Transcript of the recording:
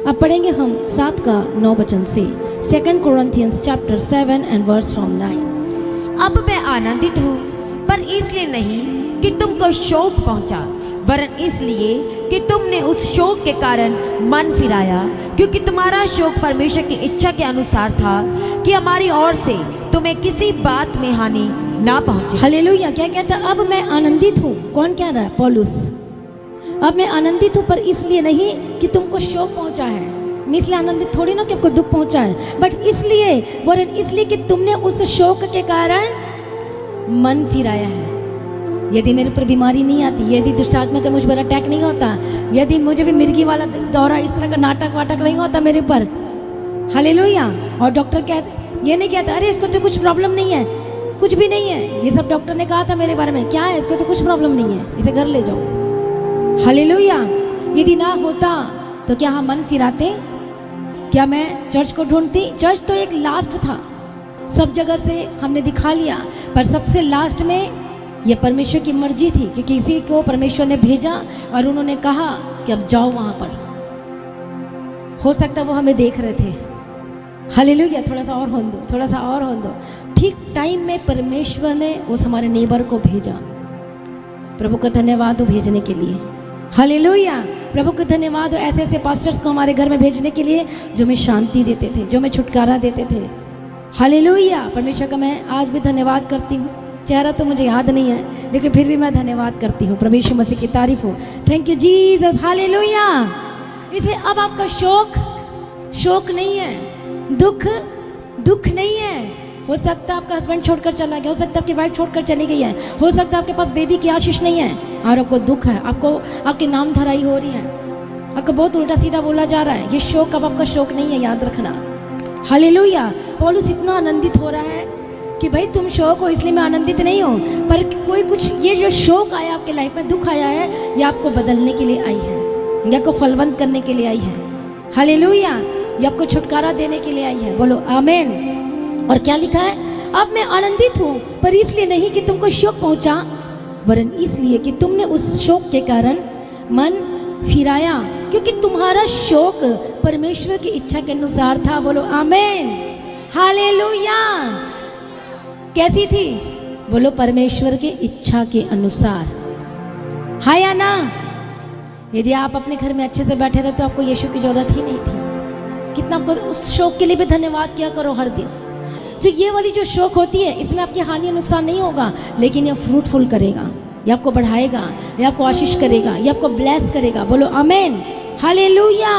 अब पढ़ेंगे हम 7 का 9 वचन से 2 Corinthians chapter 7 and verse from 9। अब मैं आनंदित हूँ, पर इसलिए नहीं कि तुमको शोक पहुंचा, वरन इसलिए कि तुमने उस शोक के कारण मन फिराया, क्योंकि तुम्हारा शोक परमेश्वर की इच्छा के अनुसार था कि हमारी ओर से तुम्हें किसी बात में हानि ना पहुंचे। हालेलुया। क्या कहता है? अब मैं आनंदित हूँ। कौन कह रहा है? पौलुस। अब मैं आनंदित हूँ, पर इसलिए नहीं कि तुमको शोक पहुंचा है। मैं इसलिए आनंदित थोड़ी ना कि आपको दुख पहुंचा है, बट इसलिए, वरन इसलिए कि तुमने उस शोक के कारण मन फिराया है। यदि मेरे ऊपर बीमारी नहीं आती, यदि दुष्ट आत्मा का मुझ पर अटैक नहीं होता, यदि मुझे भी मिर्गी वाला दौरा, इस तरह का नाटक वाटक नहीं होता मेरे ऊपर, हालेलुया। और डॉक्टर कहते, ये नहीं कहता अरे इसको तो कुछ प्रॉब्लम नहीं है, कुछ भी नहीं है। ये सब डॉक्टर ने कहा था मेरे बारे में, क्या है, इसको तो कुछ प्रॉब्लम नहीं है, इसे घर ले जाओ। हालेलुया। यदि ना होता तो क्या हम मन फिराते? क्या मैं चर्च को ढूंढती? चर्च तो एक लास्ट था, सब जगह से हमने दिखा लिया, पर सबसे लास्ट में ये परमेश्वर की मर्जी थी कि किसी को परमेश्वर ने भेजा और उन्होंने कहा कि अब जाओ वहाँ पर। हो सकता वो हमें देख रहे थे। हालेलुया। थोड़ा सा और होने दो, थोड़ा सा और होने दो। ठीक टाइम में परमेश्वर ने उस हमारे नेबर को भेजा। प्रभु का धन्यवाद हो भेजने के लिए। हालेलुया। प्रभु का धन्यवाद हो ऐसे ऐसे पास्टर्स को हमारे घर में भेजने के लिए जो हमें शांति देते थे, जो हमें छुटकारा देते थे। हालेलुया। परमेश्वर का मैं आज भी धन्यवाद करती हूँ। चेहरा तो मुझे याद नहीं है, लेकिन फिर भी मैं धन्यवाद करती हूँ। प्रभु यीशु मसीह की तारीफ हो। Thank you Jesus. हालेलुया। इसलिए अब आपका शोक नहीं है, दुख नहीं है। हो सकता है आपका हस्बैंड छोड़कर चला गया, हो सकता है आपकी वाइफ छोड़कर चली गई है, हो सकता है आपके पास बेबी की आशीष नहीं है और आपको दुख है, आपको आपकी नाम धराई हो रही है, आपको बहुत उल्टा सीधा बोला जा रहा है। ये शोक अब आपका शोक नहीं है, याद रखना। हालेलुया। पौलुस इतना आनंदित हो रहा है कि भाई तुम शोक हो इसलिए मैं आनंदित नहीं हूँ, पर कोई कुछ, ये जो शोक आया आपके लाइफ में, दुख आया है, ये आपको बदलने के लिए आई है, ये आपको फलवंत करने के लिए आई है। हालेलुया। ये आपको छुटकारा देने के लिए आई है। बोलो आमीन। और क्या लिखा है? अब मैं आनंदित हूँ, पर इसलिए नहीं कि तुमको शोक पहुंचा, वरन इसलिए कि तुमने उस शोक के कारण मन फिराया, क्योंकि तुम्हारा शोक परमेश्वर की इच्छा के अनुसार था। बोलो आमीन। हालेलुया। कैसी थी? बोलो परमेश्वर की इच्छा के अनुसार। हाँ या ना? यदि आप अपने घर में अच्छे से बैठे रहे तो आपको यीशु की जरूरत ही नहीं थी। कितना आपको उस शोक के लिए भी धन्यवाद किया करो हर दिन। जो ये वाली जो शोक होती है, इसमें आपकी हानि नुकसान नहीं होगा, लेकिन ये फ्रूटफुल करेगा, ये आपको बढ़ाएगा, ये आपको आशीष करेगा, ये आपको ब्लेस करेगा। बोलो आमीन। हालेलुया।